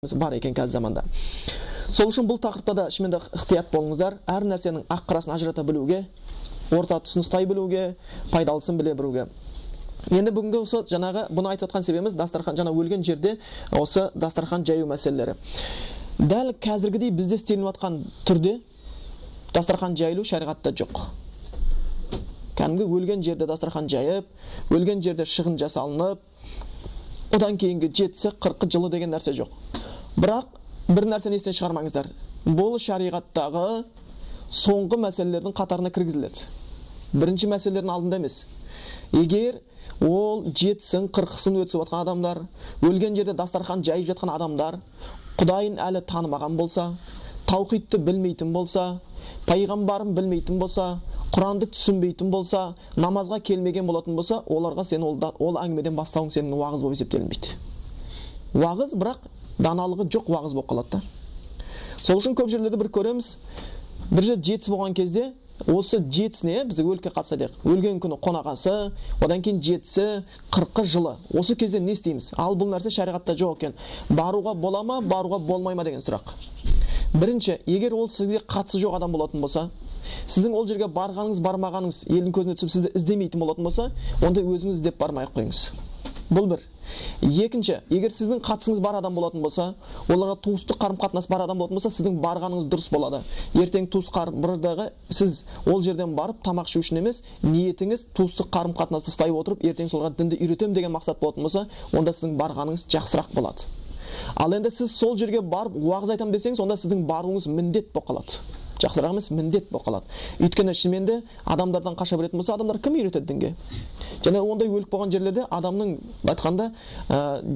бар екен қазір заманда. Сол үшін бұл тақырыпта да шынымен де ықтият болыңыздар. Әр нәрсенің ақ қарасын ажырата білуге, орта тұсын ұстай білуге, пайдалысын біле білуге. Енді бүгінгі осы жаңағы бұны айтып отқан себебіміз дастархан жаңа өлген жерде осы дастархан жаю мәселелері. Дәл қазіргідей бізде істелініп жатқан түрде дастархан жайылу шариғатта жоқ. Кәдімгі өлген жерде дастархан жайып, өлген жерде шығын жасалынып, одан кейінгі 70-40 жылы деген нәрсе жоқ. Бірақ бір нәрсені естен шығармаңыздар. Бұл шариғаттағы соңғы мәселелердің қатарына кіргізіледі. Бірінші мәселелердің алдында емес. Егер ол 70-40-сын өтіп жатқан адамдар, өлген жерде дастархан жайып жатқан адамдар Құдайын әлі танымаған болса, таухидты білмейтін болса, пайғамбарын білмейтін болса, Құранды түсінбейтін болса, намазға келмеген болатын болса, оларға сен ол әңгімеден бастауың сенің уағыз болып есептелінбейді. Уағыз, бірақ даналығы жоқ уағыз болып қалады да. Сол үшін көп жерлерде бір көреміз, бір жер 70 болған кезде, осы 70-не біз өлікке қатыса дейік. Өлген күні қонағасы, одан кейін 70-40 жылы. Осы кезде не істейміз? Ал бұл нәрсе шариғатта жоқ екен. Баруға бола ма, баруға болмай ма деген сұрақ. Бірінші, егер ол сізге қатысы жоқ адам болатын болса, сіздің ол жерге барғаныңыз, бармағаныңыз елдің көзіне түсіп сізді іздемейтін болатын болса, онда өзіңіз іздеп бармай-ақ қойыңыз. Бұл бір. Екінші, егер сіздің қатысыңыз бар адам болатын болса, оларға туыстық қарым-қатынас бар адам болатын болса, сіздің барғаныңыз дұрыс болады. Ертең туысқардағы сіз ол жерден барып тамақ ішу үшін емес, ниетіңіз туыстық қарым-қатынасты ұстай отырып, ертең соларға дінді үйретем деген мақсат болатын болса, онда сіздің барғаныңыз жақсырақ болады. Ал енді сіз сол жерге барып уағыз айтам десеңіз, онда сіздің баруыңыз міндет болып қалады. Жақсырақ емес, міндет болып қалады. Өйткені шынымен де адамдардан қаша беретін болса, адамдар кім үйретеді дінге? Және ондай өлік болған жерлерде адамның айтқанда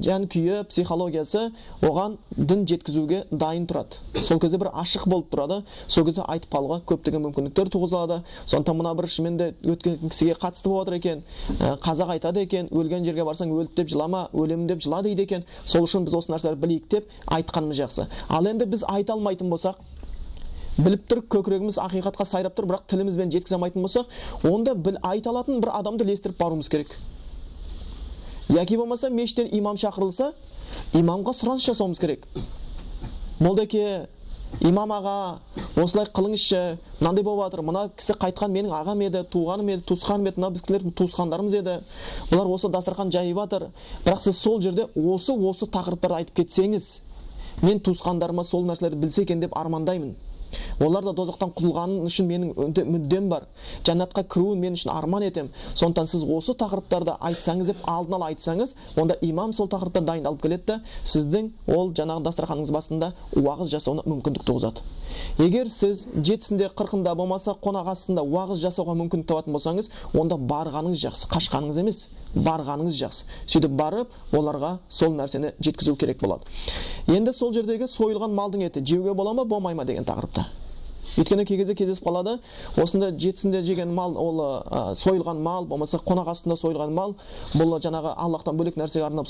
жан күйі, психологиясы оған дін жеткізуге дайын тұрады. Сол кезде бір ашық болып тұрады. Сол кезде айтып қалуға көптеген мүмкіндіктер туғызылады. Сондықтан мына бір шынымен де өткен кісіге қатысты болып отыр екен. Қазақ айтады екен, өлген жерге барсаң өлді деп жылама, өлемін деп жыла дейді екен. Сол үшін біз осы нәрселерді білейік деп айтқанымыз жақсы. Ал енді біз айта алмайтын болсақ, біліп тұр, көкірегіміз ақиқатқа сайрап тұр, бірақ тілімізбен жеткізе алмайтын болсақ, онда айта алатын бір адамды ілестіріп баруымыз керек. Яки болмаса мешіттен имам шақырылса, имамға сұраныс жасауымыз керек. Молдаке, имам аға, осылай қылыңызшы, мынандай болып жатыр, мына кісі қайтқан менің ағам еді, туғаным еді, туысқаным еді, мына біз кісілер туысқандарымыз еді. Бұлар осы дастархан жайып жатыр. Бірақ сіз сол жерде осы тақырыптарды айтып кетсеңіз, мен туысқандарыма сол нәрселерді білсе екен деп армандаймын. Олар да дозақтан құтылғаны үшін менің мүддем бар. Жәннатқа кіруін мен үшін арман етем. Сондықтан сіз осы тақырыптарды айтсаңыз деп алдын ала айтсаңыз, онда имам сол тақырыпта дайындалып келеді, сіздің ол жаңағы дастарханыңыз басында уағыз жасауына мүмкіндік туғызады. Егер сіз 70-сінде 40-ында болмаса қонақ астында уағыз жасауға мүмкіндік табатын болсаңыз, онда барғаныңыз жақсы, қашқаныңыз емес, барғаныңыз жақсы. Сөйтіп барып, оларға сол нәрсені жеткізу керек болады. Енді сол жердегі сойылған малдың еті жеуге бола ма, болмай ма деген тақырыпта. Өйткені кей кезде кездесіп қалады, осында 70-сінде жеген мал, ол сойылған мал, болмаса қонақ астында сойылған мал, бұл жаңағы Аллахтан бөлек нәрсеге арнап